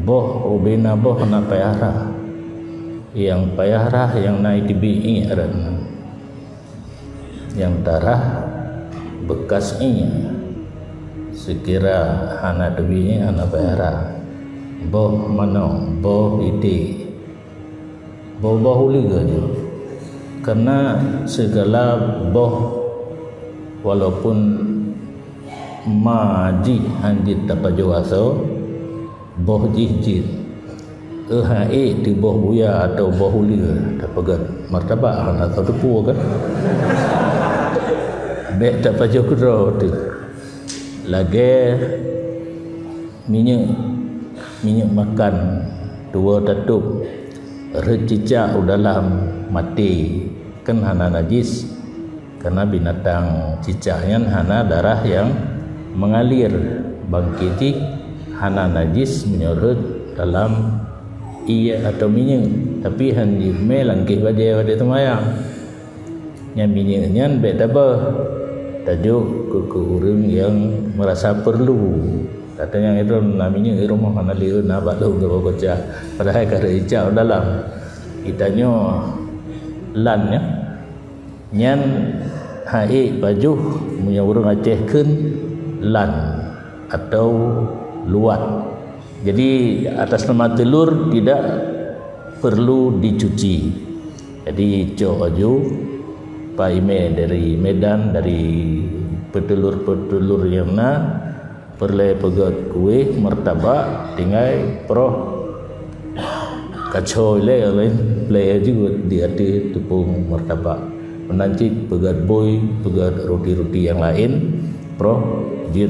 boh ubina boh na payara yang payara yang naik dibi aran yang darah bekas sekira hana debi hana payara boh mano boh ide boh bahuliga je karena segala boh walaupun maji anjit tapajowaso boh jijit di boh buya atau boh hulia tapagat martabak atau tepu kan bek tapajokro tu lagi minyak makan 2 tatup recicak dalam mati kan hana najis karena binatang cicaknya hana darah yang mengalir bangkiti hana najis menyorot dalam iya atau minyak tapi hanya melang ke wajah temayang yang minyaknya beda bah tajuk ke orang yang merasa perlu katanya itu namanya rumah mana liu na balu ke baca padahal kada ijau dalam itanya lan ya nyan hai baju punya orang Aceh kun lan atau luat jadi atas nama telur tidak perlu dicuci jadi baju Pak Ime dari Medan dari petelur-petelur yang perle pegat kue martabak tinggal proh kacau lain play juga di hati tepung martabak menanti pegat boy pegat roti-roti yang lain proh jid